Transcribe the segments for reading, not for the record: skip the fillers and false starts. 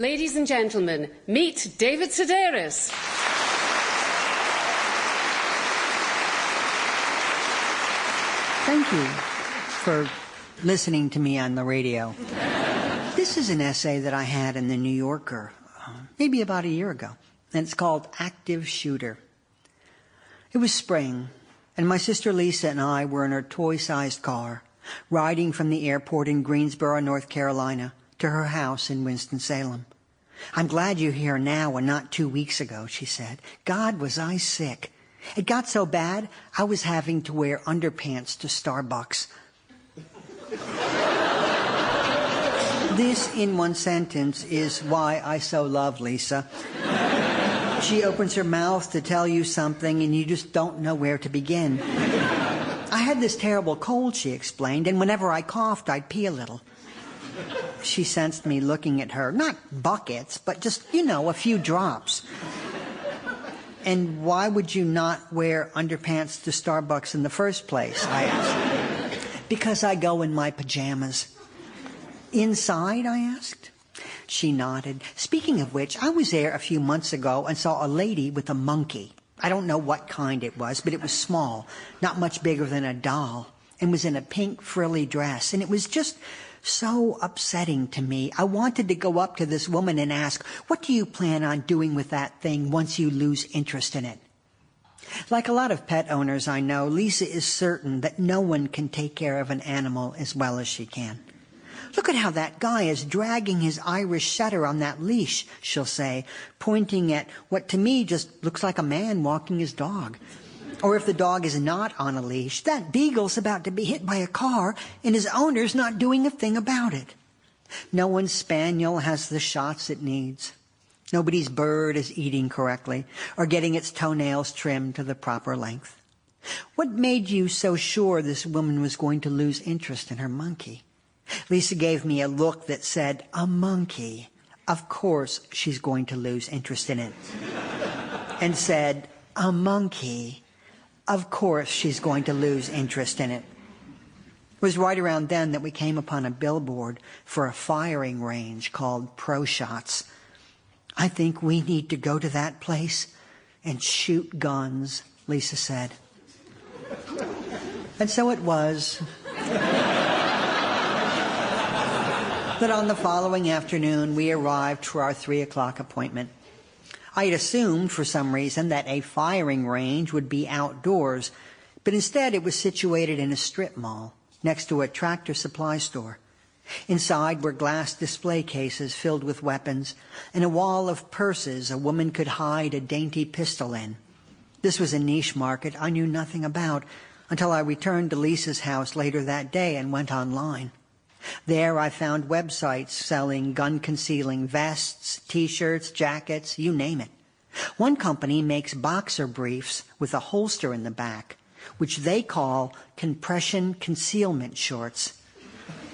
Ladies and gentlemen, meet David Sedaris. Thank you for listening to me on the radio. This is an essay that I had in the New Yorker maybe about a year ago, and it's called Active Shooter. It was spring, and my sister Lisa and I were in her toy-sized car, riding from the airport in Greensboro, North Carolina, to her house in Winston-Salem. "I'm glad you're here now and not 2 weeks ago," she said. "God, was I sick. It got so bad, I was having to wear underpants to Starbucks." This, in one sentence, is why I so love Lisa. She opens her mouth to tell you something, and you just don't know where to begin. "I had this terrible cold," she explained, "and whenever I coughed, I'd pee a little." She sensed me looking at her. Not buckets, but just, a few drops. "And why would you not wear underpants to Starbucks in the first place?" I asked. "Because I go in my pajamas." "Inside?" I asked. She nodded. "Speaking of which, I was there a few months ago and saw a lady with a monkey. I don't know what kind it was, but it was small, not much bigger than a doll, and was in a pink frilly dress. And it was just so upsetting to me. I wanted to go up to this woman and ask, 'What do you plan on doing with that thing once you lose interest in it?'" Like a lot of pet owners I know, Lisa is certain that no one can take care of an animal as well as she can. "Look at how that guy is dragging his Irish setter on that leash," she'll say, pointing at what to me just looks like a man walking his dog. Or if the dog is not on a leash, "That beagle's about to be hit by a car and his owner's not doing a thing about it." No one's spaniel has the shots it needs. Nobody's bird is eating correctly or getting its toenails trimmed to the proper length. What made you so sure this woman was going to lose interest in her monkey? Lisa gave me a look that said, "A monkey. Of course she's going to lose interest in it." And said, "A monkey. Of course she's going to lose interest in it." It was right around then that we came upon a billboard for a firing range called Pro Shots. "I think we need to go to that place and shoot guns," Lisa said. And so it was that on the following afternoon we arrived for our 3:00 appointment. I had assumed, for some reason, that a firing range would be outdoors, but instead it was situated in a strip mall next to a Tractor Supply store. Inside were glass display cases filled with weapons and a wall of purses a woman could hide a dainty pistol in. This was a niche market I knew nothing about until I returned to Lisa's house later that day and went online. There I found websites selling gun-concealing vests, T-shirts, jackets, you name it. One company makes boxer briefs with a holster in the back, which they call compression concealment shorts,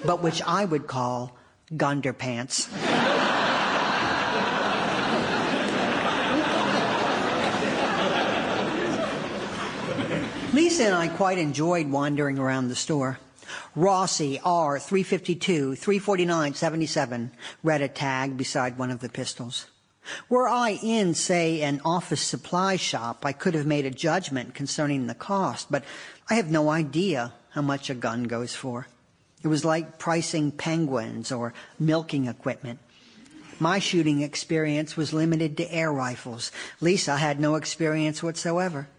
but which I would call gunderpants. Lisa and I quite enjoyed wandering around the store. "Rossi, R, 352, 349.77, read a tag beside one of the pistols. Were I in, say, an office supply shop, I could have made a judgment concerning the cost, but I have no idea how much a gun goes for. It was like pricing penguins or milking equipment. My shooting experience was limited to air rifles. Lisa had no experience whatsoever.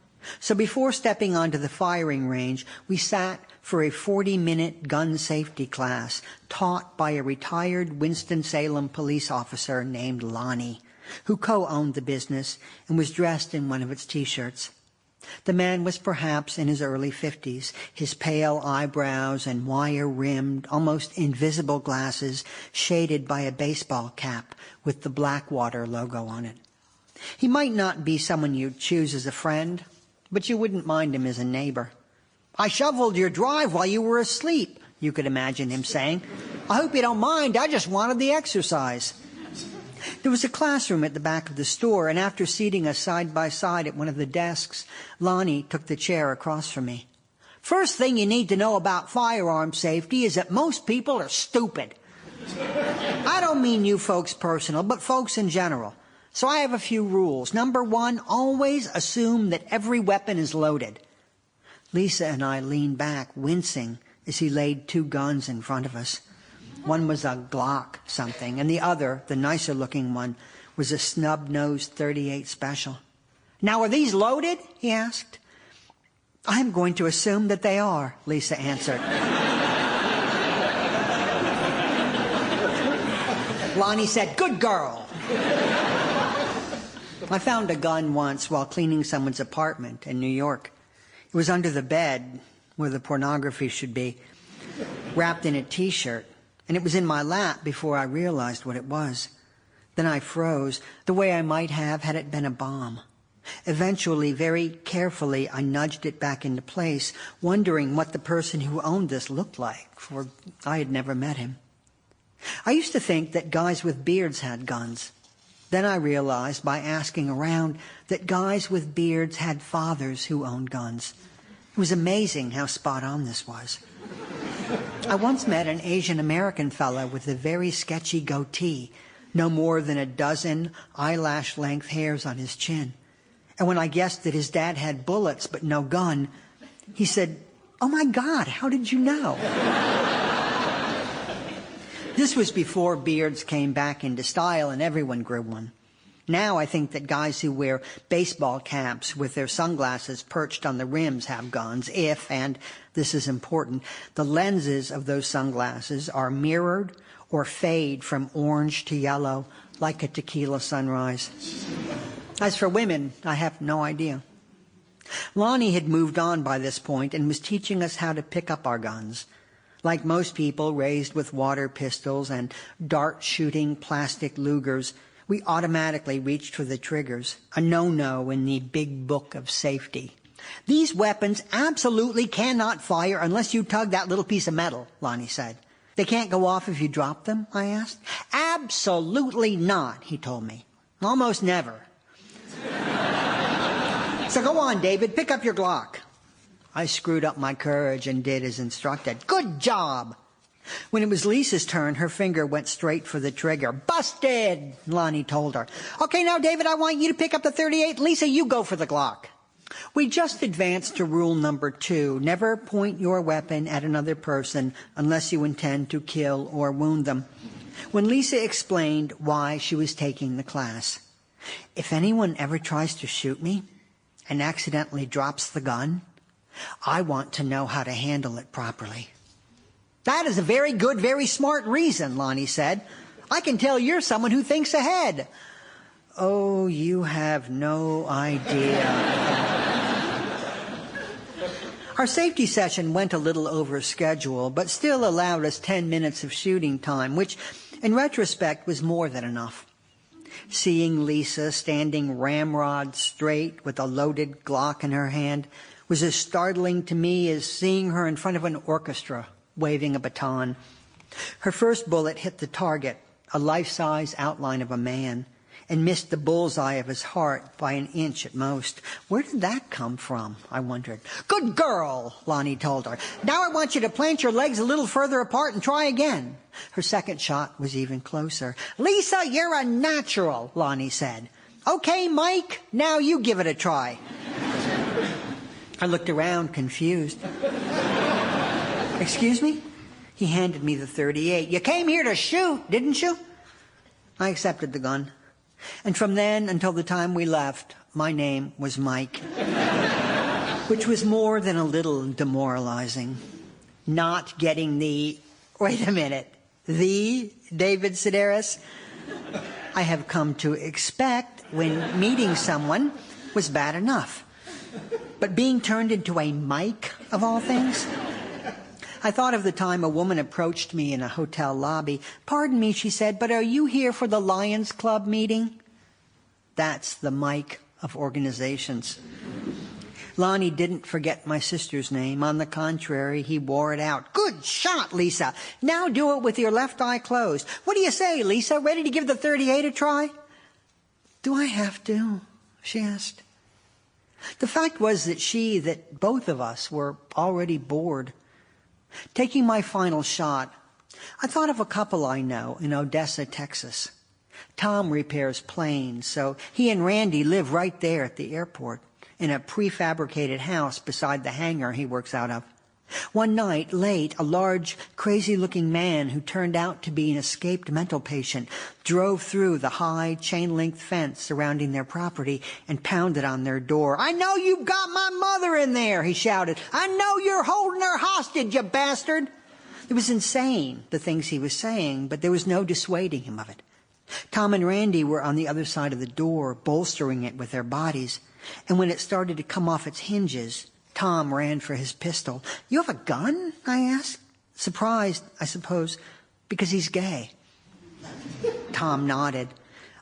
So before stepping onto the firing range, we sat for a 40-minute gun safety class taught by a retired Winston-Salem police officer named Lonnie, who co-owned the business and was dressed in one of its T-shirts. The man was perhaps in his early 50s, his pale eyebrows and wire-rimmed, almost invisible glasses shaded by a baseball cap with the Blackwater logo on it. He might not be someone you'd choose as a friend, but you wouldn't mind him as a neighbor. "I shoveled your drive while you were asleep," you could imagine him saying. "I hope you don't mind, I just wanted the exercise." There was a classroom at the back of the store, and after seating us side by side at one of the desks, Lonnie took the chair across from me. "First thing you need to know about firearm safety is that most people are stupid. I don't mean you folks personal, but folks in general. So I have a few rules. Number one, always assume that every weapon is loaded. Lisa and I leaned back, wincing, as he laid 2 guns in front of us. One was a Glock something, and the other, the nicer-looking one, was a snub-nosed .38 Special. Now, are these loaded? He asked. I'm going to assume that they are, Lisa answered. Lonnie said, good girl. I found a gun once while cleaning someone's apartment in New York. It was under the bed, where the pornography should be, wrapped in a T-shirt, and it was in my lap before I realized what it was. Then I froze, the way I might have had it been a bomb. Eventually, very carefully, I nudged it back into place, wondering what the person who owned this looked like, for I had never met him. I used to think that guys with beards had guns. Then I realized, by asking around, that guys with beards had fathers who owned guns. It was amazing how spot on this was. I once met an Asian American fellow with a very sketchy goatee, no more than a dozen eyelash-length hairs on his chin. And when I guessed that his dad had bullets but no gun, he said, "Oh my God, how did you know?" This was before beards came back into style and everyone grew one. Now I think that guys who wear baseball caps with their sunglasses perched on the rims have guns if, and this is important, the lenses of those sunglasses are mirrored or fade from orange to yellow like a tequila sunrise. As for women, I have no idea. Lonnie had moved on by this point and was teaching us how to pick up our guns. Like most people raised with water pistols and dart-shooting plastic Lugers, we automatically reached for the triggers, a no-no in the big book of safety. These weapons absolutely cannot fire unless you tug that little piece of metal, Lonnie said. They can't go off if you drop them, I asked. Absolutely not, he told me. Almost never. So go on, David, pick up your Glock. I screwed up my courage and did as instructed. Good job! When it was Lisa's turn, her finger went straight for the trigger. Busted, Lonnie told her. Okay, now, David, I want you to pick up the .38. Lisa, you go for the Glock. We just advanced to rule number 2. Never point your weapon at another person unless you intend to kill or wound them. When Lisa explained why she was taking the class, if anyone ever tries to shoot me and accidentally drops the gun, I want to know how to handle it properly. That is a very good, very smart reason, Lonnie said. I can tell you're someone who thinks ahead. Oh, you have no idea. Our safety session went a little over schedule, but still allowed us 10 minutes of shooting time, which, in retrospect, was more than enough. Seeing Lisa standing ramrod straight with a loaded Glock in her hand was as startling to me as seeing her in front of an orchestra waving a baton. Her first bullet hit the target, a life-size outline of a man, and missed the bullseye of his heart by an inch at most. Where did that come from, I wondered. Good girl, Lonnie told her. Now I want you to plant your legs a little further apart and try again. Her second shot was even closer. Lisa, you're a natural, Lonnie said. Okay, Mike, now you give it a try. I looked around, confused. Excuse me? He handed me the .38. You came here to shoot, didn't you? I accepted the gun. And from then until the time we left, my name was Mike. Which was more than a little demoralizing. Not getting the, wait a minute, the David Sedaris I have come to expect when meeting someone was bad enough. But being turned into a Mike, of all things? I thought of the time a woman approached me in a hotel lobby. Pardon me, she said, but are you here for the Lions Club meeting? That's the Mike of organizations. Lonnie didn't forget my sister's name. On the contrary, he wore it out. Good shot, Lisa. Now do it with your left eye closed. What do you say, Lisa? Ready to give the .38 a try? Do I have to? She asked. The fact was that both of us were already bored. Taking my final shot, I thought of a couple I know in Odessa, Texas. Tom repairs planes, so he and Randy live right there at the airport in a prefabricated house beside the hangar he works out of. One night, late, a large, crazy-looking man who turned out to be an escaped mental patient drove through the high, chain-link fence surrounding their property and pounded on their door. "I know you've got my mother in there," he shouted. "I know you're holding her hostage, you bastard." It was insane, the things he was saying, but there was no dissuading him of it. Tom and Randy were on the other side of the door, bolstering it with their bodies, and when it started to come off its hinges, Tom ran for his pistol. "You have a gun?" I asked, surprised, I suppose, because he's gay. Tom nodded.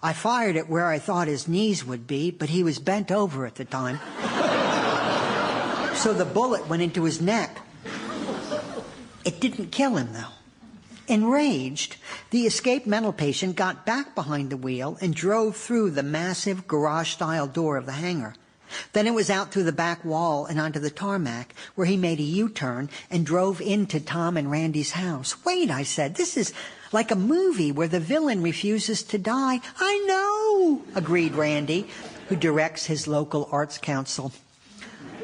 I fired it where I thought his knees would be, but he was bent over at the time. So the bullet went into his neck. It didn't kill him, though. Enraged, the escaped mental patient got back behind the wheel and drove through the massive garage-style door of the hangar. Then it was out through the back wall and onto the tarmac, where he made a U-turn and drove into Tom and Randy's house. "Wait," I said, "this is like a movie where the villain refuses to die." "I know," agreed Randy, who directs his local arts council.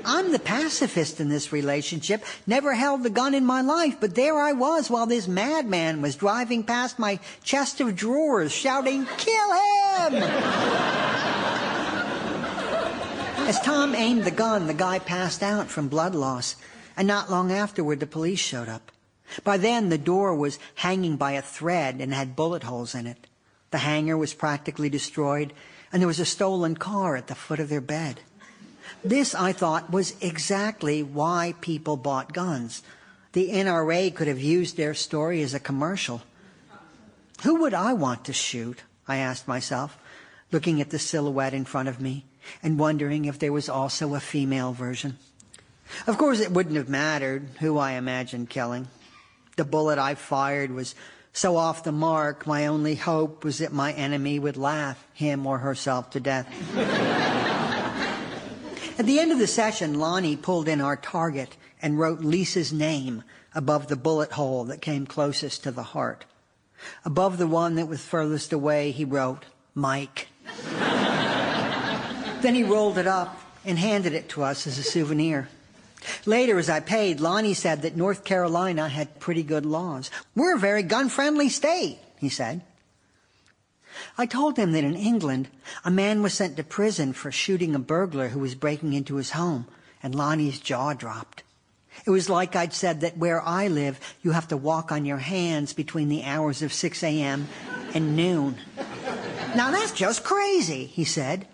"I'm the pacifist in this relationship, never held a gun in my life, but there I was while this madman was driving past my chest of drawers shouting, 'Kill him!'" As Tom aimed the gun, the guy passed out from blood loss, and not long afterward the police showed up. By then the door was hanging by a thread and had bullet holes in it. The hangar was practically destroyed, and there was a stolen car at the foot of their bed. This, I thought, was exactly why people bought guns. The NRA could have used their story as a commercial. Who would I want to shoot? I asked myself, looking at the silhouette in front of me and wondering if there was also a female version. Of course, it wouldn't have mattered who I imagined killing. The bullet I fired was so off the mark, my only hope was that my enemy would laugh him or herself to death. At the end of the session, Lonnie pulled in our target and wrote Lisa's name above the bullet hole that came closest to the heart. Above the one that was furthest away, he wrote, "Mike." Then he rolled it up and handed it to us as a souvenir. Later, as I paid, Lonnie said that North Carolina had pretty good laws. "We're a very gun-friendly state," he said. I told him that in England, a man was sent to prison for shooting a burglar who was breaking into his home, and Lonnie's jaw dropped. It was like I'd said that where I live, you have to walk on your hands between the hours of 6 a.m. and noon. "Now that's just crazy," he said.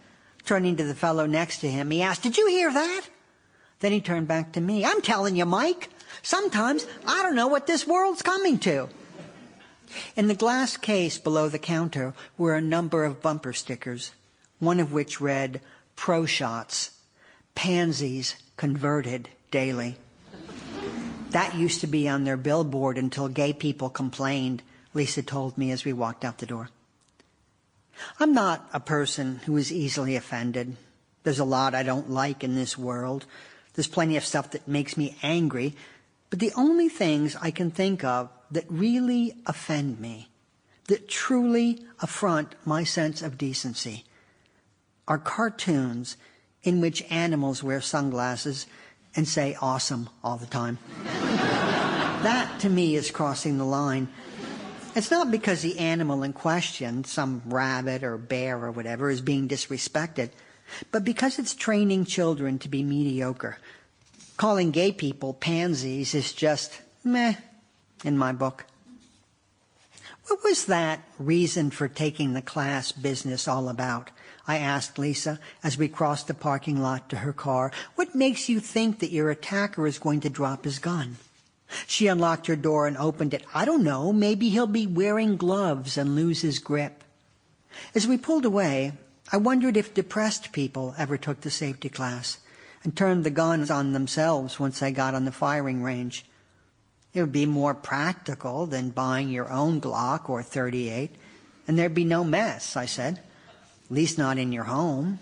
Turning to the fellow next to him, he asked, "Did you hear that?" Then he turned back to me. "I'm telling you, Mike, sometimes I don't know what this world's coming to." In the glass case below the counter were a number of bumper stickers, one of which read, "Pro Shots, Pansies Converted Daily." That used to be on their billboard until gay people complained, Lisa told me as we walked out the door. I'm not a person who is easily offended. There's a lot I don't like in this world. There's plenty of stuff that makes me angry. But the only things I can think of that really offend me, that truly affront my sense of decency, are cartoons in which animals wear sunglasses and say awesome all the time. That, to me, is crossing the line. It's not because the animal in question, some rabbit or bear or whatever, is being disrespected, but because it's training children to be mediocre. Calling gay people pansies is just meh in my book. What was that reason for taking the class business all about? I asked Lisa as we crossed the parking lot to her car. What makes you think that your attacker is going to drop his gun? She unlocked her door and opened it. I don't know, maybe he'll be wearing gloves and lose his grip. As we pulled away, I wondered if depressed people ever took the safety class and turned the guns on themselves once they got on the firing range. It would be more practical than buying your own Glock or .38, and there'd be no mess, I said. At least not in your home.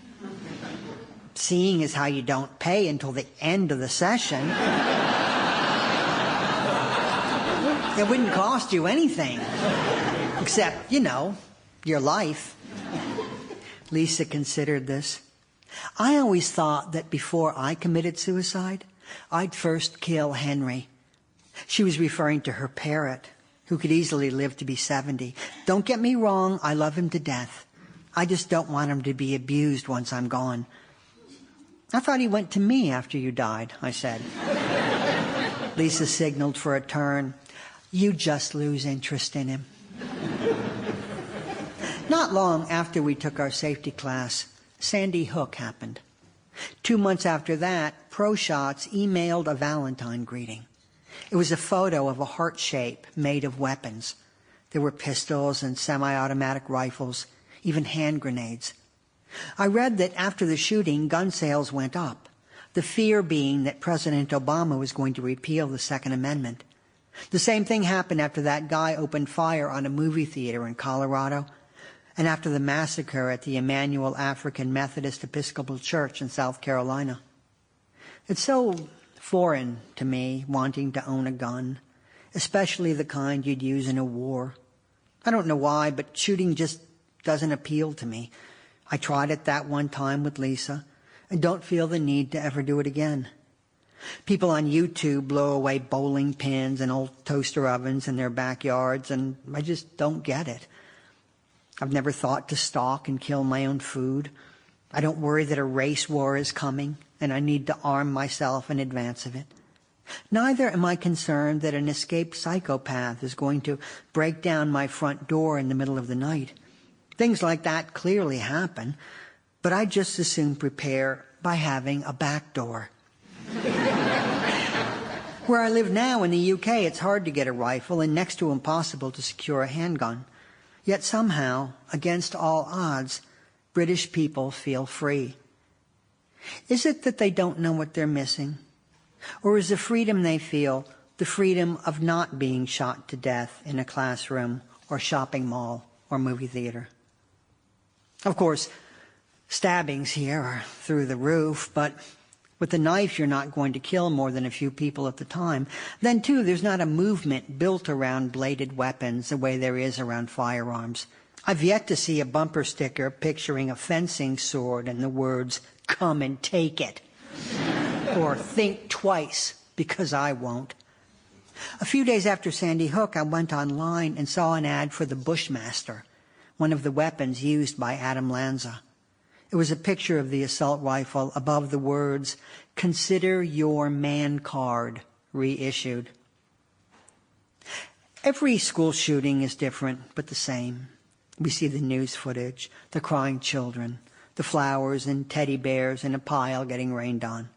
Seeing as how you don't pay until the end of the session. It wouldn't cost you anything. Except, your life. Lisa considered this. I always thought that before I committed suicide, I'd first kill Henry. She was referring to her parrot, who could easily live to be 70. Don't get me wrong, I love him to death. I just don't want him to be abused once I'm gone. I thought he went to me after you died, I said. Lisa signaled for a turn. You just lose interest in him. Not long after we took our safety class, Sandy Hook happened. 2 months after that, ProShots emailed a Valentine greeting. It was a photo of a heart shape made of weapons. There were pistols and semi-automatic rifles, even hand grenades. I read that after the shooting, gun sales went up, the fear being that President Obama was going to repeal the Second Amendment. The same thing happened after that guy opened fire on a movie theater in Colorado, and after the massacre at the Emmanuel African Methodist Episcopal Church in South Carolina. It's so foreign to me, wanting to own a gun, especially the kind you'd use in a war. I don't know why, but shooting just doesn't appeal to me. I tried it that one time with Lisa, and don't feel the need to ever do it again. People on YouTube blow away bowling pins and old toaster ovens in their backyards, and I just don't get it. I've never thought to stalk and kill my own food. I don't worry that a race war is coming, and I need to arm myself in advance of it. Neither am I concerned that an escaped psychopath is going to break down my front door in the middle of the night. Things like that clearly happen, but I just as soon prepare by having a back door. Where I live now in the UK, it's hard to get a rifle and next to impossible to secure a handgun. Yet somehow, against all odds, British people feel free. Is it that they don't know what they're missing? Or is the freedom they feel the freedom of not being shot to death in a classroom or shopping mall or movie theater? Of course, stabbings here are through the roof, but with a knife you're not going to kill more than a few people at the time. Then, too, there's not a movement built around bladed weapons the way there is around firearms. I've yet to see a bumper sticker picturing a fencing sword and the words, "Come and take it," or "Think twice, because I won't." A few days after Sandy Hook, I went online and saw an ad for the Bushmaster, one of the weapons used by Adam Lanza. It was a picture of the assault rifle above the words, "Consider your man card reissued." Every school shooting is different, but the same. We see the news footage, the crying children, the flowers and teddy bears in a pile getting rained on.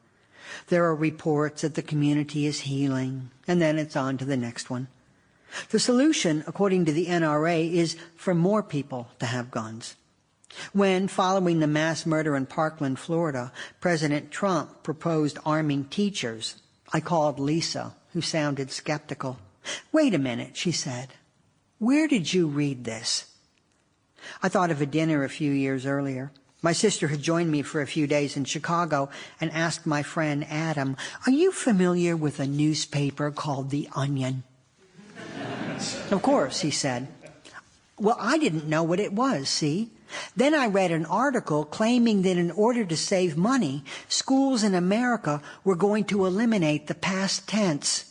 There are reports that the community is healing, and then it's on to the next one. The solution, according to the NRA, is for more people to have guns. When, following the mass murder in Parkland, Florida, President Trump proposed arming teachers, I called Lisa, who sounded skeptical. "Wait a minute," she said. "Where did you read this?" I thought of a dinner a few years earlier. My sister had joined me for a few days in Chicago and asked my friend Adam, "Are you familiar with a newspaper called The Onion?" "Of course," he said. "Well, I didn't know what it was, see? Then I read an article claiming that in order to save money, schools in America were going to eliminate the past tense."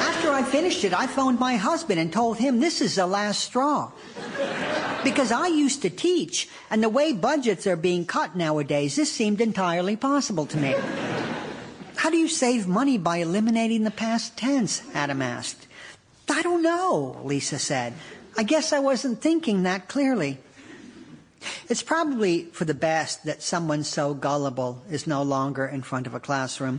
After I finished it, I phoned my husband and told him this is the last straw. Because I used to teach, and the way budgets are being cut nowadays, this seemed entirely possible to me. "How do you save money by eliminating the past tense?" Adam asked. "I don't know," Lisa said. "I guess I wasn't thinking that clearly." It's probably for the best that someone so gullible is no longer in front of a classroom.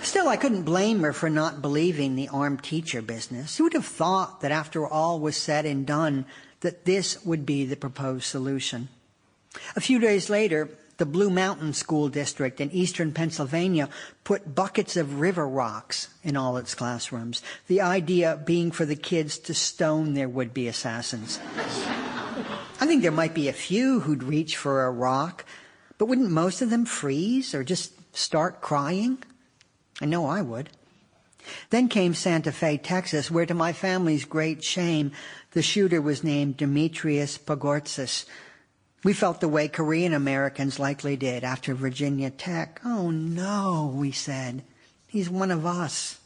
Still, I couldn't blame her for not believing the armed teacher business. Who would have thought that after all was said and done, that this would be the proposed solution? A few days later, the Blue Mountain School District in eastern Pennsylvania put buckets of river rocks in all its classrooms, the idea being for the kids to stone their would-be assassins. I think there might be a few who'd reach for a rock, But wouldn't most of them freeze or just start crying? I know I would. Then came Santa Fe, Texas, where to my family's great shame, the shooter was named Demetrius Pagortzis. We felt the way Korean Americans likely did after Virginia Tech. Oh no, we said. He's one of us.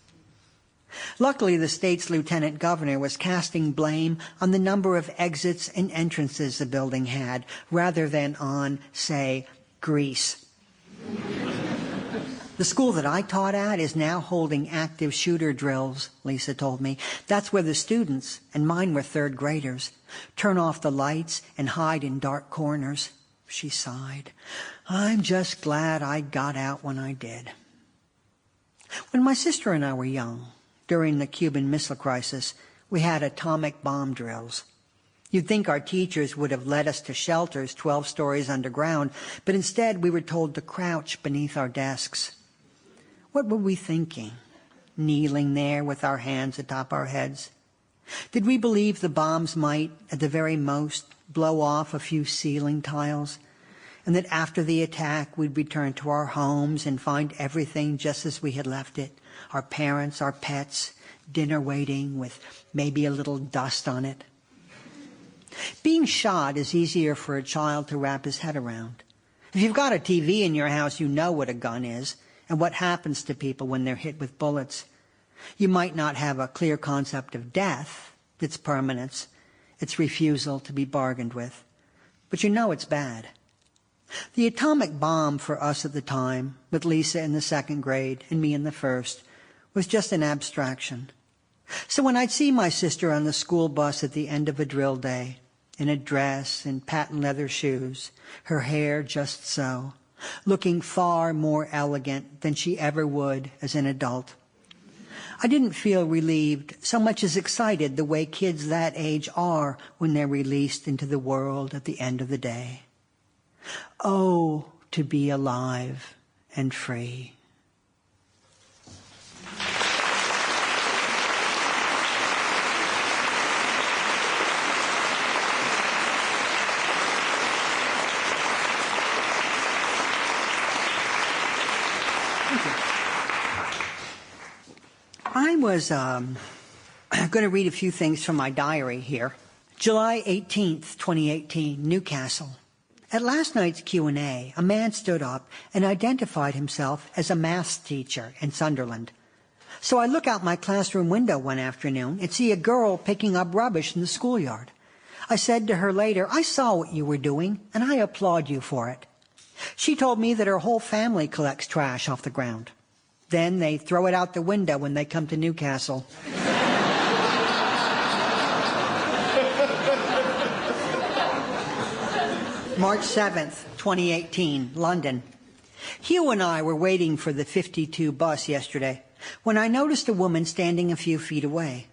Luckily, the state's lieutenant governor was casting blame on the number of exits and entrances the building had, rather than on, say, grease. The school that I taught at is now holding active shooter drills, Lisa told me. That's where the students, and mine were third graders, turn off the lights and hide in dark corners. She sighed. I'm just glad I got out when I did. When my sister and I were young, during the Cuban Missile Crisis, we had atomic bomb drills. You'd think our teachers would have led us to shelters 12 stories underground, but instead we were told to crouch beneath our desks. What were we thinking, kneeling there with our hands atop our heads? Did we believe the bombs might, at the very most, blow off a few ceiling tiles, and that after the attack we'd return to our homes and find everything just as we had left it, our parents, our pets, dinner waiting with maybe a little dust on it? Being shot is easier for a child to wrap his head around. If you've got a TV in your house, you know what a gun is and what happens to people when they're hit with bullets. You might not have a clear concept of death, its permanence, its refusal to be bargained with, but you know it's bad. The atomic bomb for us at the time, with Lisa in the second grade and me in the first, was just an abstraction. So when I'd see my sister on the school bus at the end of a drill day, in a dress and patent leather shoes, her hair just so, looking far more elegant than she ever would as an adult, I didn't feel relieved so much as excited the way kids that age are when they're released into the world at the end of the day. Oh, to be alive and free. I was going to read a few things from my diary here. July 18th, 2018, Newcastle. At last night's Q&A, a man stood up and identified himself as a maths teacher in Sunderland. So I look out my classroom window one afternoon and see a girl picking up rubbish in the schoolyard. I said to her later, I saw what you were doing, and I applaud you for it. She told me that her whole family collects trash off the ground. Then they throw it out the window when they come to Newcastle. March 7th, 2018, London. Hugh and I were waiting for the 52 bus yesterday when I noticed a woman standing a few feet away.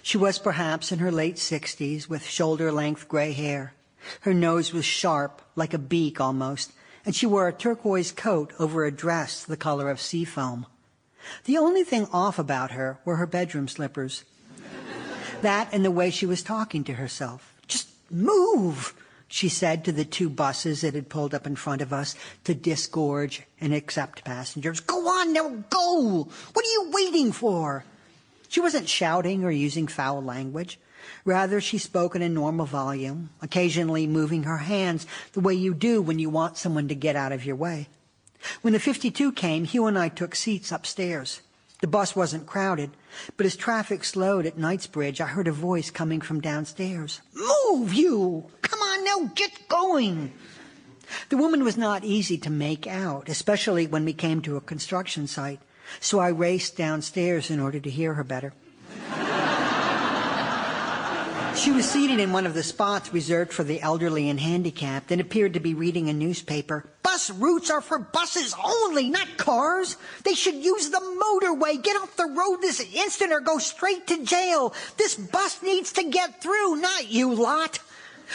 She was perhaps in her late 60s with shoulder-length gray hair. Her nose was sharp, like a beak almost, and she wore a turquoise coat over a dress the color of sea foam. The only thing off about her were her bedroom slippers. That and the way she was talking to herself. Just move, she said to the two buses that had pulled up in front of us to disgorge and accept passengers. Go on now, go! What are you waiting for? She wasn't shouting or using foul language. Rather, she spoke in a normal volume, occasionally moving her hands the way you do when you want someone to get out of your way. When the 52 came, Hugh and I took seats upstairs. The bus wasn't crowded, but as traffic slowed at Knightsbridge, I heard a voice coming from downstairs. Move, you! Come on now, get going! The woman was not easy to make out, especially when we came to a construction site, so I raced downstairs in order to hear her better. She was seated in one of the spots reserved for the elderly and handicapped and appeared to be reading a newspaper. Bus routes are for buses only, not cars. They should use the motorway. Get off the road this instant or go straight to jail. This bus needs to get through, not you lot.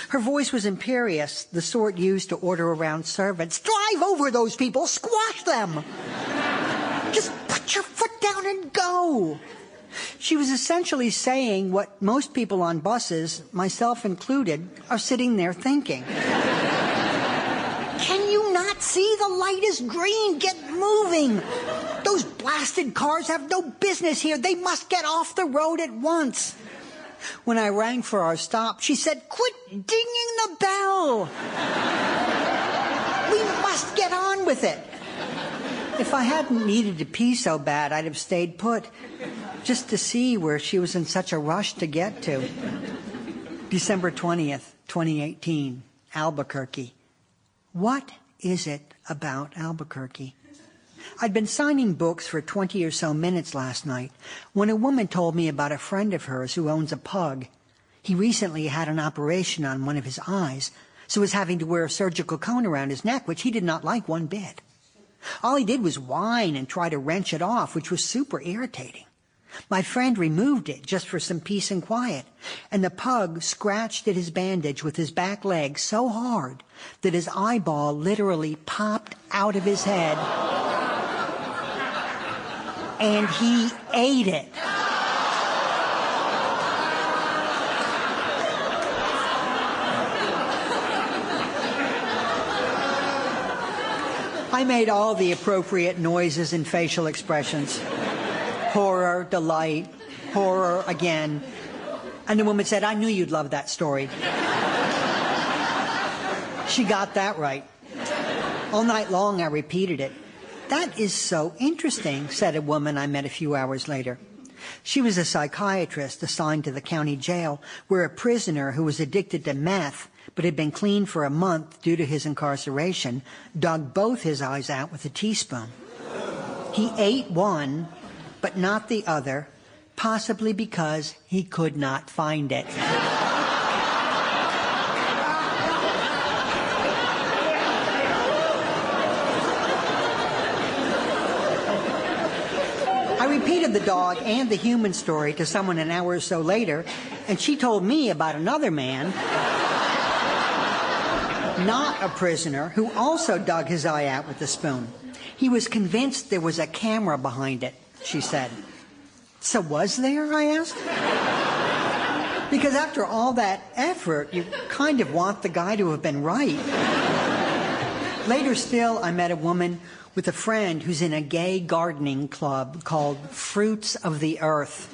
Her voice was imperious, the sort used to order around servants. Drive over those people, squash them. Just put your foot down and go. She was essentially saying what most people on buses, myself included, are sitting there thinking. Can you not See, the light is green. Get moving. Those blasted cars have no business here. They must get off the road at once. When I rang for our stop, she said, quit dinging the bell. We must get on with it. If I hadn't needed to pee so bad, I'd have stayed put, just to see where she was in such a rush to get to. December 20th, 2018, Albuquerque. What is it about Albuquerque? I'd been signing books for 20 or so minutes last night when a woman told me about a friend of hers who owns a pug. He recently had an operation on one of his eyes, so was having to wear a surgical cone around his neck, which he did not like one bit. All he did was whine and try to wrench it off, which was super irritating. My friend removed it just for some peace and quiet, and the pug scratched at his bandage with his back leg so hard that his eyeball literally popped out of his head, and he ate it. I made all the appropriate noises and facial expressions. Horror, delight, horror again. And the woman said, I knew you'd love that story. She got that right. All night long I repeated it. That is so interesting, said a woman I met a few hours later. She was a psychiatrist assigned to the county jail where a prisoner who was addicted to meth but had been clean for a month due to his incarceration dug both his eyes out with a teaspoon. He ate one, but not the other, possibly because he could not find it. I repeated the dog and the human story to someone an hour or so later, and she told me about another man, not a prisoner, who also dug his eye out with a spoon. He was convinced there was a camera behind it, she said. So was there, I asked? Because after all that effort, you kind of want the guy to have been right. Later still, I met a woman with a friend who's in a gay gardening club called Fruits of the Earth.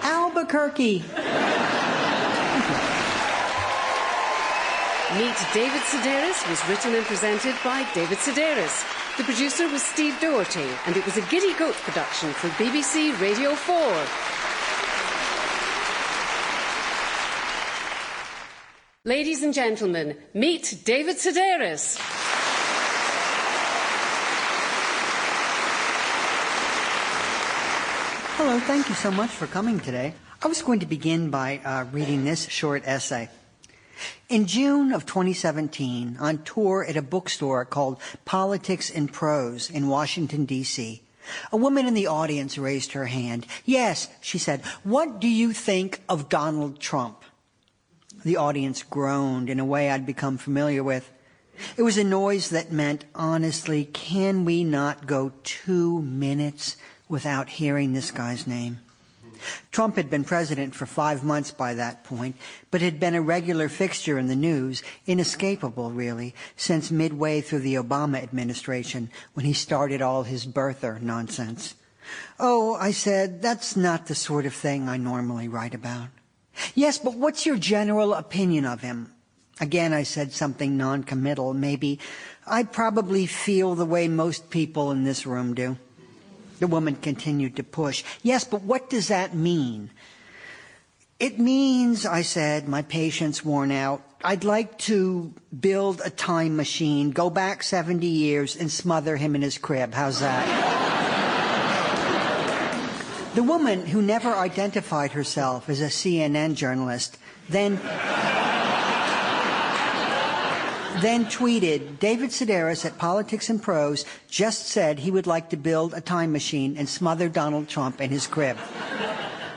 Albuquerque. Meet David Sedaris was written and presented by David Sedaris. The producer was Steve Doherty, and it was a Giddy Goat production for BBC Radio 4. Ladies and gentlemen, meet David Sedaris. Hello, thank you so much for coming today. I was going to begin by reading this short essay. In June of 2017, on tour at a bookstore called Politics in Prose in Washington, D.C., a woman in the audience raised her hand. Yes, she said, what do you think of Donald Trump? The audience groaned in a way I'd become familiar with. It was a noise that meant, honestly, can we not go 2 minutes without hearing this guy's name? Trump had been president for 5 months by that point, but had been a regular fixture in the news, inescapable, really, since midway through the Obama administration, when he started all his birther nonsense. Oh, I said, that's not the sort of thing I normally write about. Yes, but what's your general opinion of him? Again, I said something non-committal, maybe. I probably feel the way most people in this room do. The woman continued to push. Yes, but what does that mean? It means, I said, my patience worn out, I'd like to build a time machine, go back 70 years, and smother him in his crib. How's that? The woman, who never identified herself as a CNN journalist, then tweeted, David Sedaris at Politics in Prose just said he would like to build a time machine and smother Donald Trump in his crib.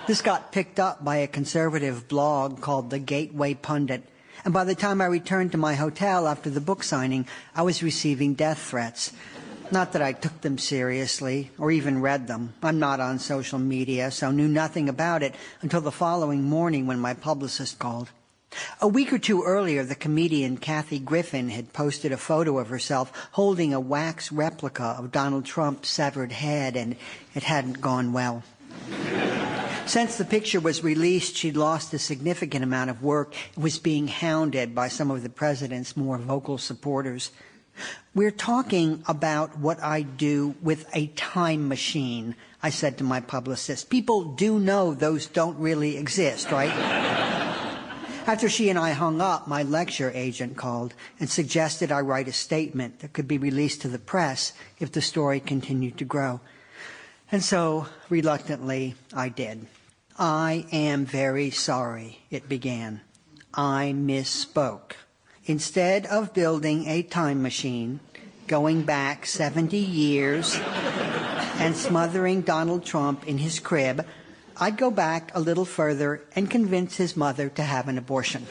This got picked up by a conservative blog called The Gateway Pundit, and by the time I returned to my hotel after the book signing, I was receiving death threats. Not that I took them seriously or even read them. I'm not on social media, so knew nothing about it until the following morning when my publicist called. A week or two earlier, the comedian Kathy Griffin had posted a photo of herself holding a wax replica of Donald Trump's severed head, and it hadn't gone well. Since the picture was released, she'd lost a significant amount of work and was being hounded by some of the president's more vocal supporters. We're talking about what I do with a time machine, I said to my publicist. People do know those don't really exist, right? After she and I hung up, my lecture agent called and suggested I write a statement that could be released to the press if the story continued to grow. And so, reluctantly, I did. I am very sorry, it began. I misspoke. Instead of building a time machine, going back 70 years, and smothering Donald Trump in his crib, I'd go back a little further and convince his mother to have an abortion.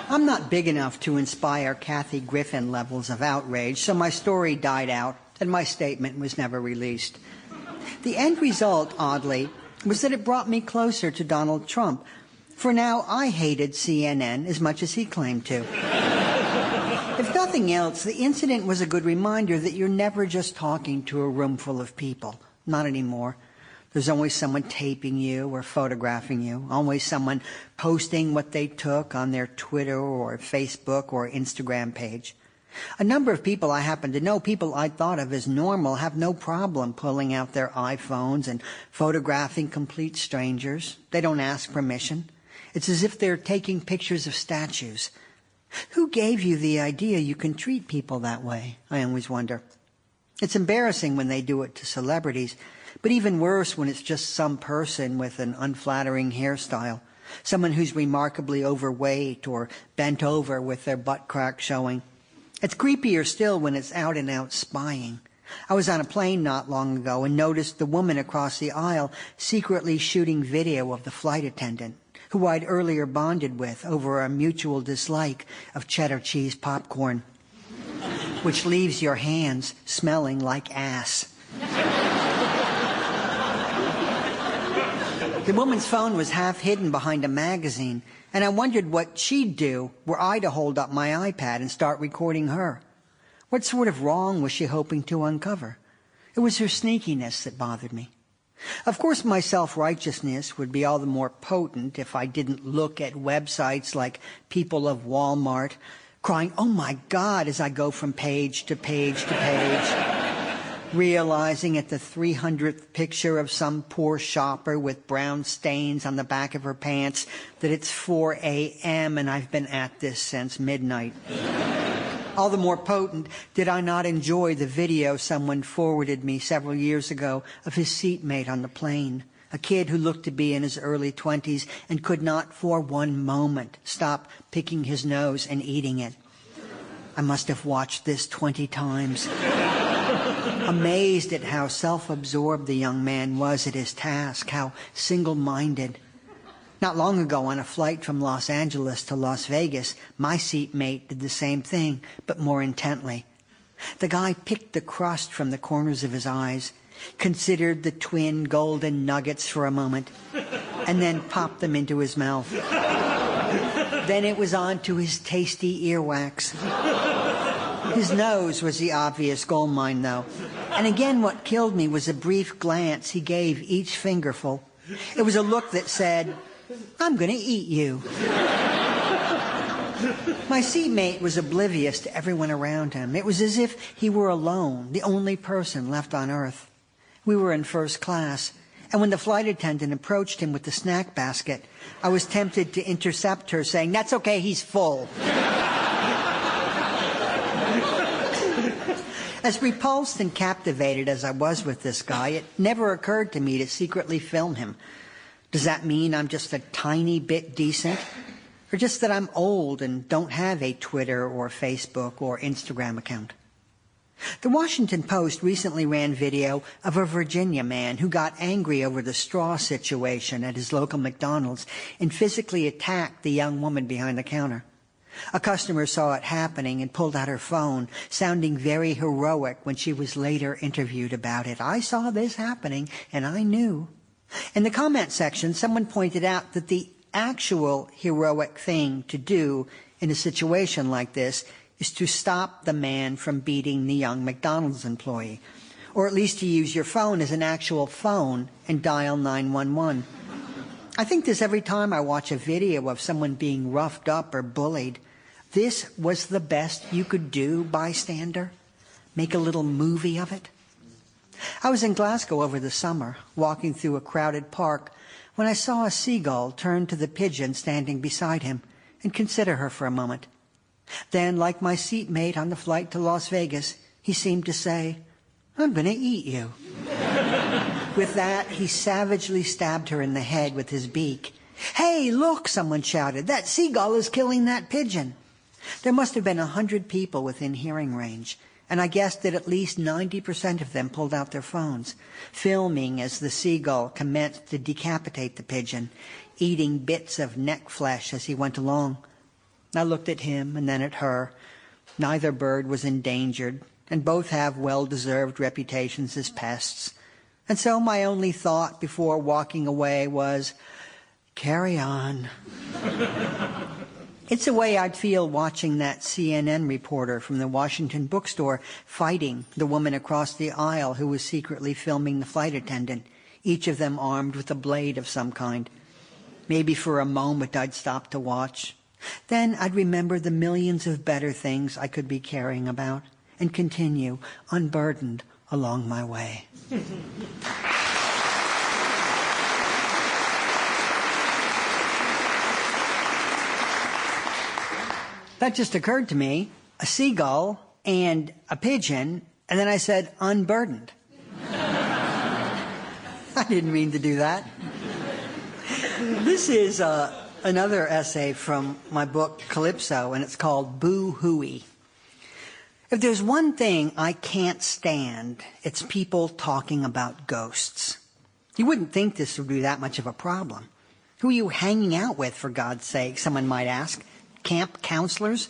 I'm not big enough to inspire Kathy Griffin levels of outrage, so my story died out and my statement was never released. The end result, oddly, was that it brought me closer to Donald Trump. For now, I hated CNN as much as he claimed to. If nothing else, the incident was a good reminder that you're never just talking to a room full of people. Not anymore. There's always someone taping you or photographing you, always someone posting what they took on their Twitter or Facebook or Instagram page. A number of people I happen to know, people I thought of as normal, have no problem pulling out their iPhones and photographing complete strangers. They don't ask permission. It's as if they're taking pictures of statues. Who gave you the idea you can treat people that way? I always wonder. It's embarrassing when they do it to celebrities, but even worse when it's just some person with an unflattering hairstyle, someone who's remarkably overweight or bent over with their butt crack showing. It's creepier still when it's out-and-out spying. I was on a plane not long ago and noticed the woman across the aisle secretly shooting video of the flight attendant, who I'd earlier bonded with over a mutual dislike of cheddar cheese popcorn, which leaves your hands smelling like ass. The woman's phone was half hidden behind a magazine, and I wondered what she'd do were I to hold up my iPad and start recording her. What sort of wrong was she hoping to uncover? It was her sneakiness that bothered me. Of course, my self-righteousness would be all the more potent if I didn't look at websites like People of Walmart, crying, "Oh my God," as I go from page to page to page, realizing at the 300th picture of some poor shopper with brown stains on the back of her pants that it's 4 a.m. and I've been at this since midnight. All the more potent did I not enjoy the video someone forwarded me several years ago of his seatmate on the plane, a kid who looked to be in his early 20s and could not for one moment stop picking his nose and eating it. I must have watched this 20 times. Amazed at how self-absorbed the young man was at his task, how single-minded. Not long ago, on a flight from Los Angeles to Las Vegas, my seatmate did the same thing, but more intently. The guy picked the crust from the corners of his eyes, considered the twin golden nuggets for a moment, and then popped them into his mouth. Then it was on to his tasty earwax. His nose was the obvious goldmine, though. And again, what killed me was a brief glance he gave each fingerful. It was a look that said, "I'm going to eat you." My seatmate was oblivious to everyone around him. It was as if he were alone, the only person left on Earth. We were in first class, and when the flight attendant approached him with the snack basket, I was tempted to intercept her, saying, "That's okay, he's full." As repulsed and captivated as I was with this guy, it never occurred to me to secretly film him. Does that mean I'm just a tiny bit decent? Or just that I'm old and don't have a Twitter or Facebook or Instagram account? The Washington Post recently ran video of a Virginia man who got angry over the straw situation at his local McDonald's and physically attacked the young woman behind the counter. A customer saw it happening and pulled out her phone, sounding very heroic when she was later interviewed about it. "I saw this happening, and I knew." In the comment section, someone pointed out that the actual heroic thing to do in a situation like this is to stop the man from beating the young McDonald's employee, or at least to use your phone as an actual phone and dial 911. I think this every time I watch a video of someone being roughed up or bullied. This was the best you could do, bystander? Make a little movie of it? I was in Glasgow over the summer, walking through a crowded park, when I saw a seagull turn to the pigeon standing beside him and consider her for a moment. Then, like my seatmate on the flight to Las Vegas, he seemed to say, "I'm going to eat you." With that, he savagely stabbed her in the head with his beak. "Hey, look," someone shouted, "that seagull is killing that pigeon." There must have been 100 people within hearing range, and I guessed that at least 90% of them pulled out their phones, filming as the seagull commenced to decapitate the pigeon, eating bits of neck flesh as he went along. I looked at him and then at her. Neither bird was endangered, and both have well-deserved reputations as pests. And so my only thought before walking away was, carry on. It's the way I'd feel watching that CNN reporter from the Washington bookstore fighting the woman across the aisle who was secretly filming the flight attendant, each of them armed with a blade of some kind. Maybe for a moment I'd stop to watch. Then I'd remember the millions of better things I could be caring about and continue unburdened along my way. That just occurred to me, a seagull and a pigeon, and then I said unburdened. I didn't mean to do that. This is another essay from my book Calypso, and it's called Boo Hooey. If there's one thing I can't stand, it's people talking about ghosts. You wouldn't think this would be that much of a problem. Who are you hanging out with, for God's sake, someone might ask. Camp counselors?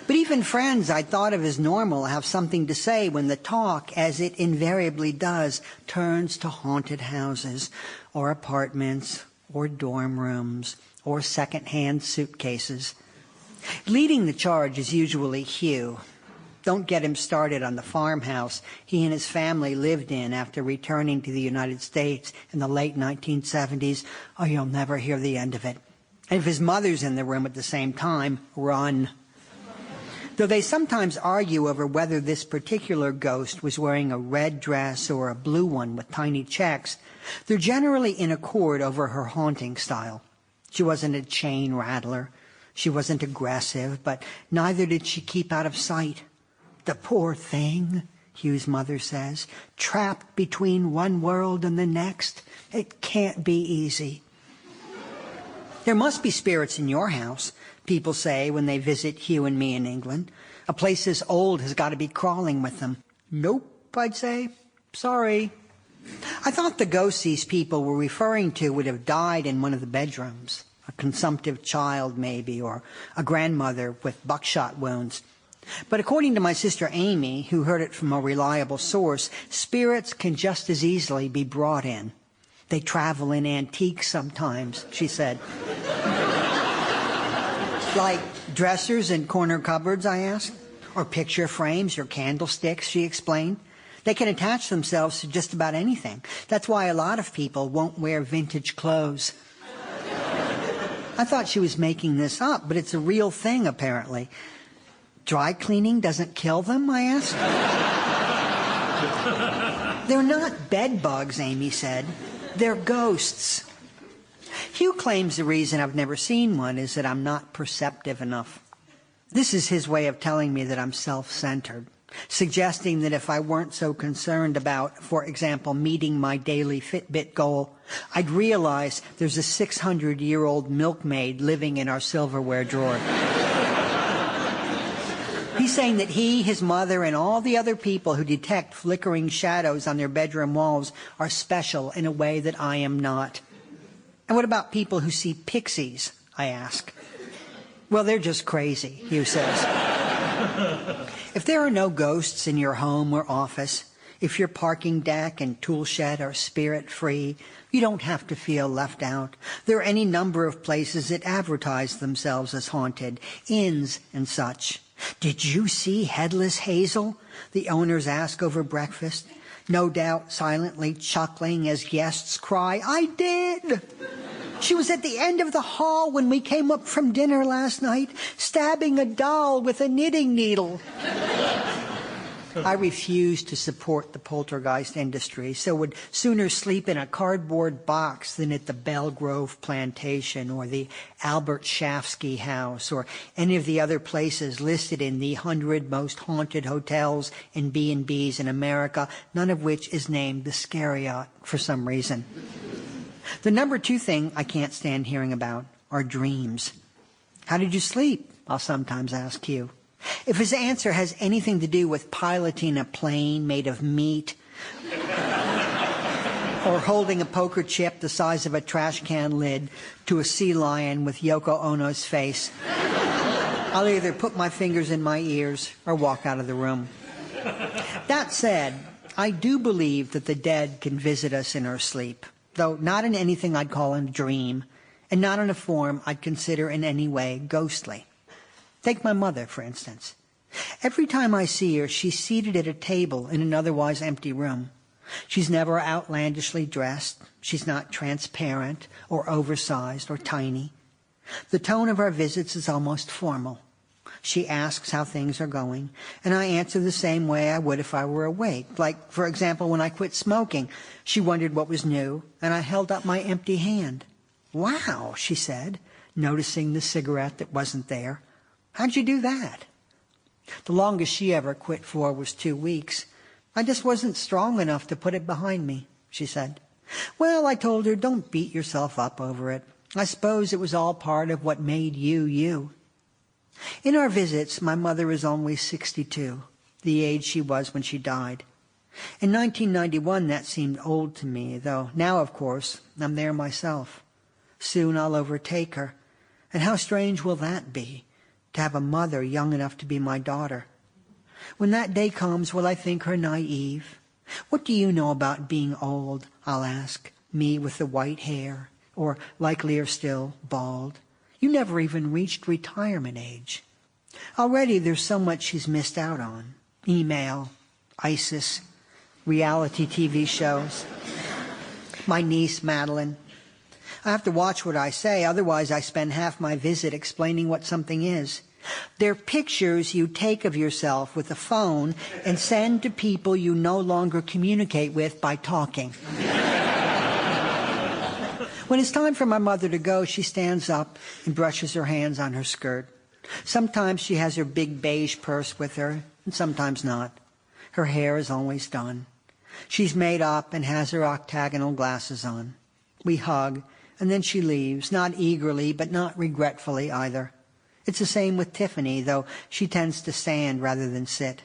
But even friends I thought of as normal have something to say when the talk, as it invariably does, turns to haunted houses, or apartments, or dorm rooms, or second-hand suitcases. Leading the charge is usually Hugh. Don't get him started on the farmhouse he and his family lived in after returning to the United States in the late 1970s, or you'll never hear the end of it. And if his mother's in the room at the same time, run. Though they sometimes argue over whether this particular ghost was wearing a red dress or a blue one with tiny checks, they're generally in accord over her haunting style. She wasn't a chain rattler. She wasn't aggressive, but neither did she keep out of sight. The poor thing, Hugh's mother says, trapped between one world and the next. It can't be easy. There must be spirits in your house, people say when they visit Hugh and me in England. A place this old has got to be crawling with them. Nope, I'd say. Sorry. I thought the ghosts these people were referring to would have died in one of the bedrooms. A consumptive child, maybe, or a grandmother with buckshot wounds. But according to my sister Amy, who heard it from a reliable source, spirits can just as easily be brought in. They travel in antiques sometimes, she said. Like dressers and corner cupboards, I asked. Or picture frames or candlesticks, she explained. They can attach themselves to just about anything. That's why a lot of people won't wear vintage clothes. I thought she was making this up, but it's a real thing, apparently. Dry cleaning doesn't kill them, I asked. They're not bed bugs, Amy said. They're ghosts. Hugh claims the reason I've never seen one is that I'm not perceptive enough. This is his way of telling me that I'm self-centered, suggesting that if I weren't so concerned about, for example, meeting my daily Fitbit goal, I'd realize there's a 600-year-old milkmaid living in our silverware drawer. He's saying that he, his mother, and all the other people who detect flickering shadows on their bedroom walls are special in a way that I am not. And what about people who see pixies, I ask. Well, they're just crazy, Hugh says. If there are no ghosts in your home or office, If your parking deck and tool shed are spirit-free, you don't have to feel left out. There are any number of places that advertise themselves as haunted, inns and such. "Did you see Headless Hazel?" the owners ask over breakfast, no doubt silently chuckling as guests cry, "I did! She was at the end of the hall when we came up from dinner last night, stabbing a doll with a knitting needle." I refuse to support the poltergeist industry, so would sooner sleep in a cardboard box than at the Belgrove Plantation or the Albert Shafsky House or any of the other places listed in the 100 most haunted hotels and B&Bs in America, none of which is named the Scariot for some reason. The number 2 thing I can't stand hearing about are dreams. "How did you sleep?" I'll sometimes ask you. If his answer has anything to do with piloting a plane made of meat or holding a poker chip the size of a trash can lid to a sea lion with Yoko Ono's face, I'll either put my fingers in my ears or walk out of the room. That said, I do believe that the dead can visit us in our sleep, though not in anything I'd call a dream, and not in a form I'd consider in any way ghostly. Take my mother, for instance. Every time I see her, she's seated at a table in an otherwise empty room. She's never outlandishly dressed. She's not transparent or oversized or tiny. The tone of our visits is almost formal. She asks how things are going, and I answer the same way I would if I were awake. Like, for example, when I quit smoking, she wondered what was new, and I held up my empty hand. "Wow," she said, noticing the cigarette that wasn't there. "How'd you do that?" The longest she ever quit for was 2 weeks. "I just wasn't strong enough to put it behind me," she said. Well, I told her, don't beat yourself up over it. I suppose it was all part of what made you, you. In our visits, my mother is only 62, the age she was when she died. In 1991, that seemed old to me, though now, of course, I'm there myself. Soon I'll overtake her. And how strange will that be, to have a mother young enough to be my daughter? When that day comes, will I think her naive? What do you know about being old, I'll ask, me with the white hair, or likelier still, bald? You never even reached retirement age. Already there's so much she's missed out on. Email, ISIS, reality TV shows. My niece, Madeline. I have to watch what I say, otherwise I spend half my visit explaining what something is. They're pictures you take of yourself with a phone and send to people you no longer communicate with by talking. When it's time for my mother to go, she stands up and brushes her hands on her skirt. Sometimes she has her big beige purse with her, and sometimes not. Her hair is always done. She's made up and has her octagonal glasses on. We hug, and then she leaves, not eagerly, but not regretfully either. It's the same with Tiffany, though she tends to stand rather than sit.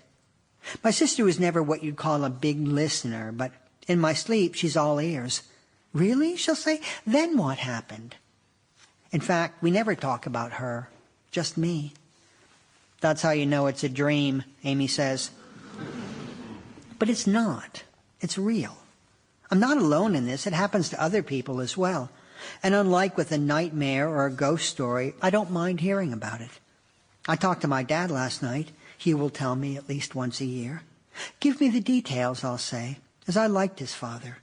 My sister was never what you'd call a big listener, but in my sleep, she's all ears. Really? She'll say, then what happened? In fact, we never talk about her, just me. That's how you know it's a dream, Amy says. But it's not. It's real. I'm not alone in this. It happens to other people as well. And unlike with a nightmare or a ghost story, I don't mind hearing about it. I talked to my dad last night. He will tell me at least once a year. Give me the details, I'll say, as I liked his father.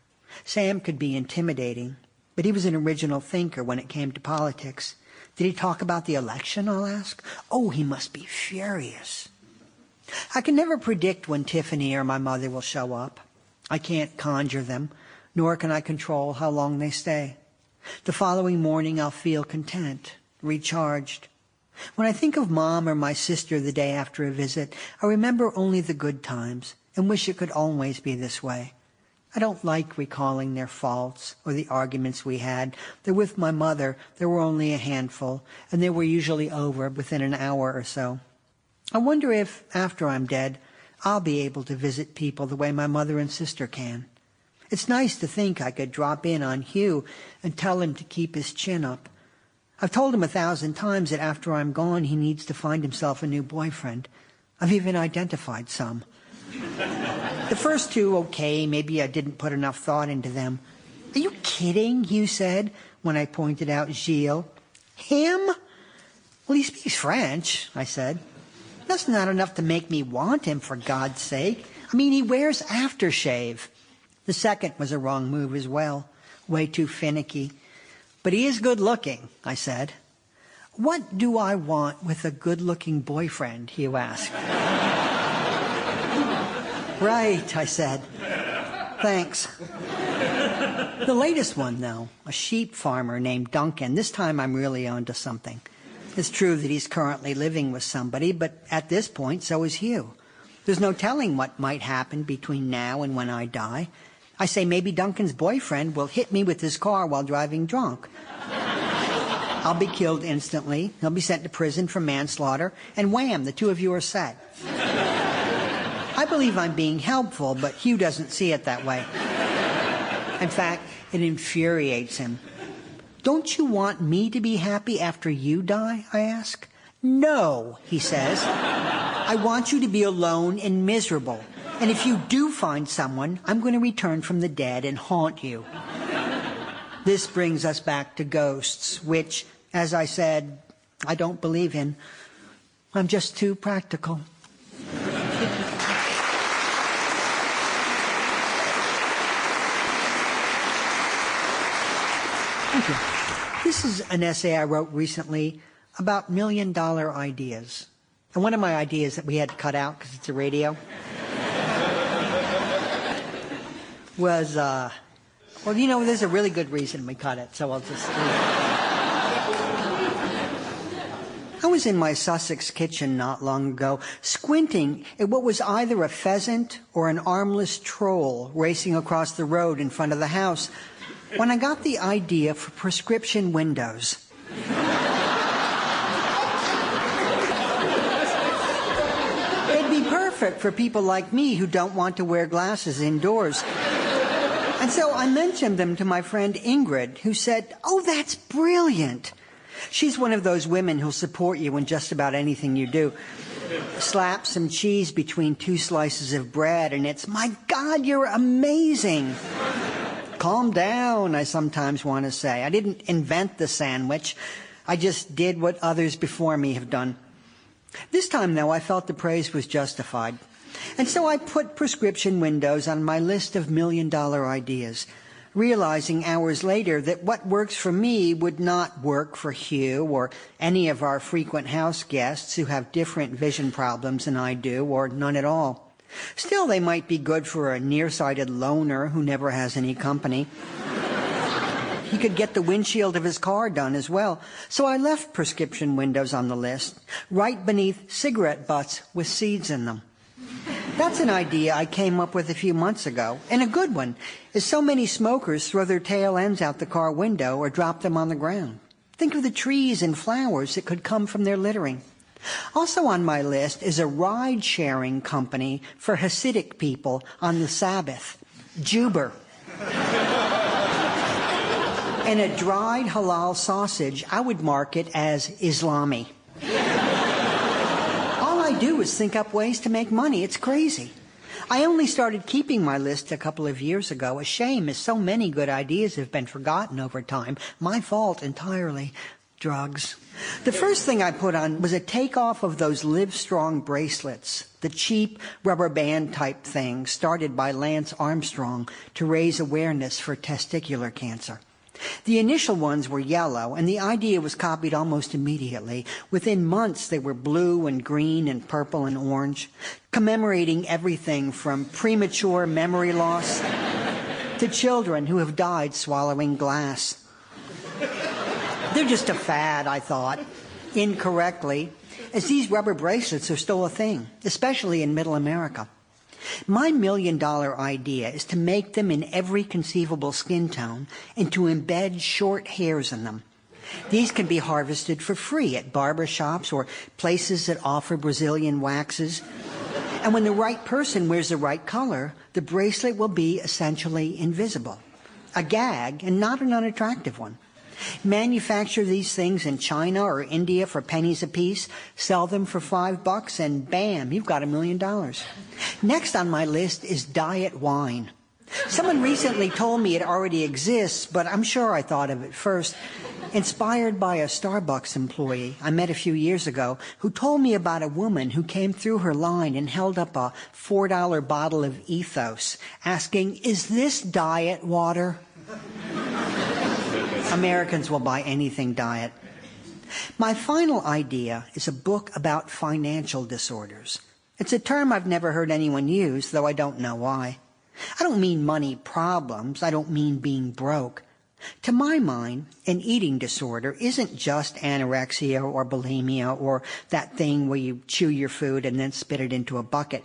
Sam could be intimidating, but he was an original thinker when it came to politics. Did he talk about the election, I'll ask? Oh, he must be furious. I can never predict when Tiffany or my mother will show up. I can't conjure them, nor can I control how long they stay. The following morning, I'll feel content, recharged. When I think of Mom or my sister the day after a visit, I remember only the good times and wish it could always be this way. I don't like recalling their faults or the arguments we had. Though with my mother, there were only a handful, and they were usually over within an hour or so. I wonder if, after I'm dead, I'll be able to visit people the way my mother and sister can. It's nice to think I could drop in on Hugh and tell him to keep his chin up. I've told him 1,000 times that after I'm gone, he needs to find himself a new boyfriend. I've even identified some. The first two, okay, maybe I didn't put enough thought into them. Are you kidding, Hugh said, when I pointed out Gilles. Him? Well, he speaks French, I said. That's not enough to make me want him, for God's sake. I mean, he wears aftershave. The second was a wrong move as well. Way too finicky. But he is good-looking, I said. What do I want with a good-looking boyfriend, Hugh asked. Right, I said. Thanks. The latest one, though, a sheep farmer named Duncan. This time I'm really onto something. It's true that he's currently living with somebody, but at this point, so is Hugh. There's no telling what might happen between now and when I die. I say maybe Duncan's boyfriend will hit me with his car while driving drunk. I'll be killed instantly. He'll be sent to prison for manslaughter, and wham, the two of you are set. I believe I'm being helpful, but Hugh doesn't see it that way. In fact, it infuriates him. Don't you want me to be happy after you die, I ask. No, he says. I want you to be alone and miserable. And if you do find someone, I'm going to return from the dead and haunt you. This brings us back to ghosts, which, as I said, I don't believe in. I'm just too practical. Thank you. This is an essay I wrote recently about million-dollar ideas. And one of my ideas that we had to cut out because it's a radio was, well, you know, there's a really good reason we cut it, so I'll just leave it. I was in my Sussex kitchen not long ago, squinting at what was either a pheasant or an armless troll racing across the road in front of the house, when I got the idea for prescription windows. They'd be perfect for people like me who don't want to wear glasses indoors. And so I mentioned them to my friend Ingrid, who said, "Oh, that's brilliant." She's one of those women who'll support you in just about anything you do. Slap some cheese between two slices of bread, and it's, "My God, you're amazing." Calm down, I sometimes want to say. I didn't invent the sandwich. I just did what others before me have done. This time, though, I felt the praise was justified. And so I put prescription windows on my list of million-dollar ideas, realizing hours later that what works for me would not work for Hugh or any of our frequent house guests who have different vision problems than I do, or none at all. Still, they might be good for a nearsighted loner who never has any company. He could get the windshield of his car done as well. So I left prescription windows on the list, right beneath cigarette butts with seeds in them. That's an idea I came up with a few months ago, and a good one, as so many smokers throw their tail ends out the car window or drop them on the ground. Think of the trees and flowers that could come from their littering. Also on my list is a ride-sharing company for Hasidic people on the Sabbath, Juber. And a dried halal sausage I would market as Islami. All I do is think up ways to make money. It's crazy. I only started keeping my list a couple of years ago. A shame, as so many good ideas have been forgotten over time. My fault entirely. Drugs. The first thing I put on was a takeoff of those Livestrong bracelets, the cheap rubber band type thing started by Lance Armstrong to raise awareness for testicular cancer. The initial ones were yellow, and the idea was copied almost immediately. Within months, they were blue and green and purple and orange, commemorating everything from premature memory loss to children who have died swallowing glass. They're just a fad, I thought, incorrectly, as these rubber bracelets are still a thing, especially in Middle America. My million-dollar idea is to make them in every conceivable skin tone and to embed short hairs in them. These can be harvested for free at barber shops or places that offer Brazilian waxes. And when the right person wears the right color, the bracelet will be essentially invisible. A gag, and not an unattractive one. Manufacture these things in China or India for pennies apiece, sell them for $5, and bam, you've got $1 million. Next on my list is diet wine. Someone recently told me it already exists, but I'm sure I thought of it first. Inspired by a Starbucks employee I met a few years ago who told me about a woman who came through her line and held up a $4 bottle of Ethos, asking, "Is this diet water?" Americans will buy anything diet. My final idea is a book about financial disorders. It's a term I've never heard anyone use, though I don't know why. I don't mean money problems. I don't mean being broke. To my mind, an eating disorder isn't just anorexia or bulimia or that thing where you chew your food and then spit it into a bucket.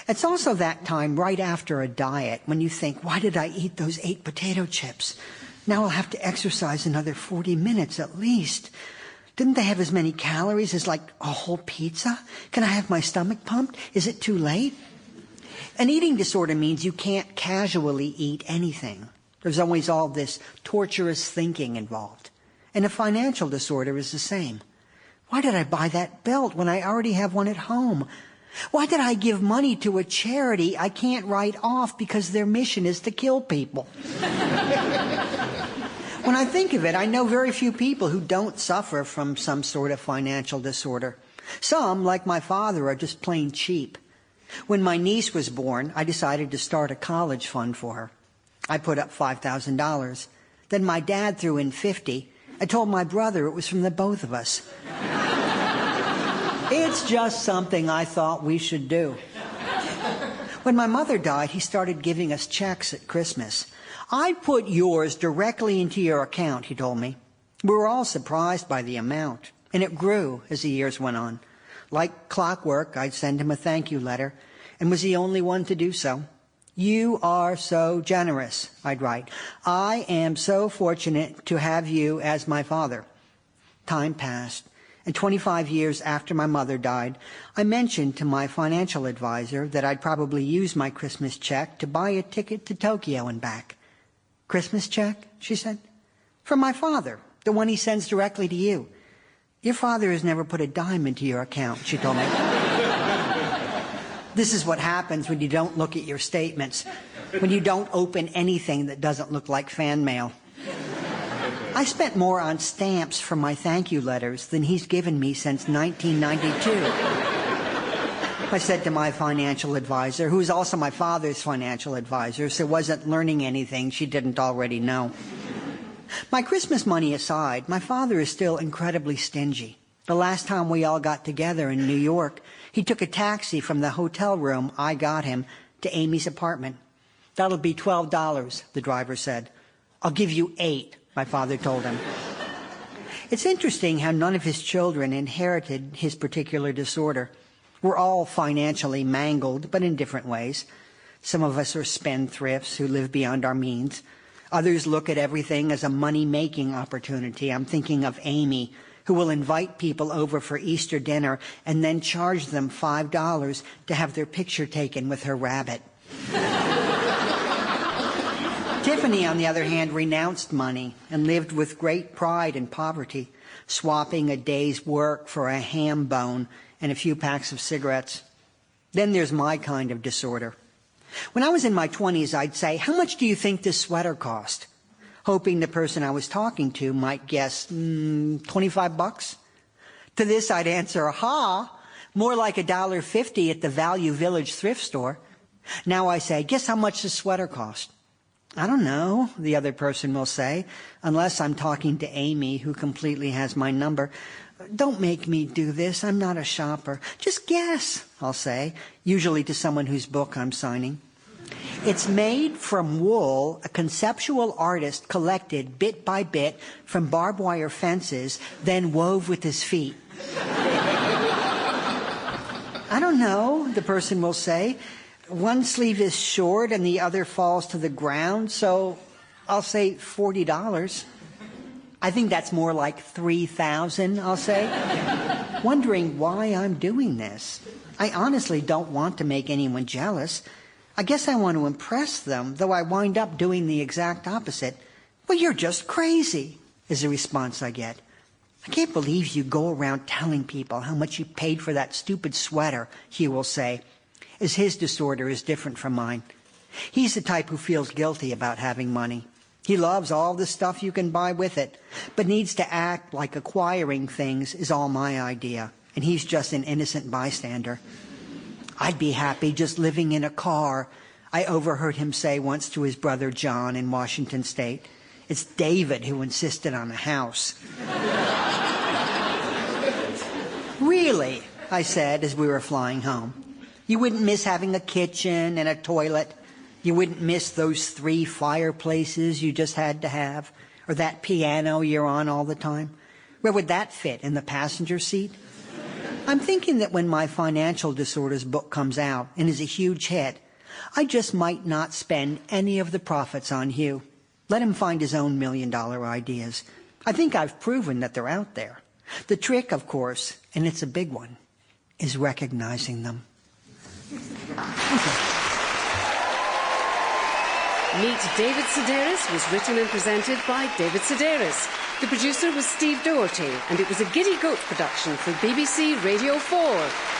It's also that time right after a diet when you think, why did I eat those 8 potato chips? Now I'll have to exercise another 40 minutes at least. Didn't they have as many calories as like a whole pizza? Can I have my stomach pumped? Is it too late? An eating disorder means you can't casually eat anything. There's always all this torturous thinking involved. And a financial disorder is the same. Why did I buy that belt when I already have one at home? Why did I give money to a charity I can't write off because their mission is to kill people? When I think of it, I know very few people who don't suffer from some sort of financial disorder. Some, like my father, are just plain cheap. When my niece was born, I decided to start a college fund for her. I put up $5,000. Then my dad threw in $50. I told my brother it was from the both of us. It's just something I thought we should do. When my mother died, he started giving us checks at Christmas. "I put yours directly into your account," he told me. We were all surprised by the amount, and it grew as the years went on. Like clockwork, I'd send him a thank you letter, and was the only one to do so. "You are so generous," I'd write. "I am so fortunate to have you as my father." Time passed, and 25 years after my mother died, I mentioned to my financial advisor that I'd probably use my Christmas check to buy a ticket to Tokyo and back. "Christmas check?" she said. "From my father, the one he sends directly to you." "Your father has never put a dime into your account," she told me. This is what happens when you don't look at your statements, when you don't open anything that doesn't look like fan mail. I spent more on stamps for my thank you letters than he's given me since 1992. I said to my financial advisor, who was also my father's financial advisor, so wasn't learning anything she didn't already know. My Christmas money aside, my father is still incredibly stingy. The last time we all got together in New York, he took a taxi from the hotel room I got him to Amy's apartment. "That'll be $12, the driver said. "I'll give you 8, my father told him. It's interesting how none of his children inherited his particular disorder. We're all financially mangled, but in different ways. Some of us are spendthrifts who live beyond our means. Others look at everything as a money-making opportunity. I'm thinking of Amy, who will invite people over for Easter dinner and then charge them $5 to have their picture taken with her rabbit. Tiffany, on the other hand, renounced money and lived with great pride in poverty, swapping a day's work for a ham bone and a few packs of cigarettes. Then there's my kind of disorder. When I was in my 20s, I'd say, "How much do you think this sweater cost?" hoping the person I was talking to might guess, $25. To this, I'd answer, "Ha, more like $1.50 at the Value Village thrift store." Now I say, "Guess how much the sweater cost?" "I don't know," the other person will say, unless I'm talking to Amy, who completely has my number. "Don't make me do this. I'm not a shopper. Just guess," I'll say, usually to someone whose book I'm signing. It's made from wool a conceptual artist collected bit by bit from barbed wire fences, then wove with his feet. "I don't know," the person will say. "One sleeve is short and the other falls to the ground, so I'll say $40. "I think that's more like $3,000, I'll say, wondering why I'm doing this. I honestly don't want to make anyone jealous. I guess I want to impress them, though I wind up doing the exact opposite. "Well, you're just crazy." is the response I get. I can't believe you go around telling people how much you paid for that stupid sweater, Hugh will say, as his disorder is different from mine. He's the type who feels guilty about having money. He loves all the stuff you can buy with it, but needs to act like acquiring things is all my idea, and he's just an innocent bystander. I'd be happy just living in a car, I overheard him say once to his brother John in Washington State. It's David who insisted on a house. Really? I said as we were flying home. You wouldn't miss having a kitchen and a toilet? You wouldn't miss those 3 fireplaces you just had to have? Or that piano you're on all the time? Where would that fit, in the passenger seat? I'm thinking that when my financial disorders book comes out and is a huge hit, I just might not spend any of the profits on Hugh. Let him find his own $1 million ideas. I think I've proven that they're out there. The trick, of course, and it's a big one, is recognizing them. Meet David Sedaris was written and presented by David Sedaris. The producer was Steve Doherty, and it was a Giddy Goat production for BBC Radio 4.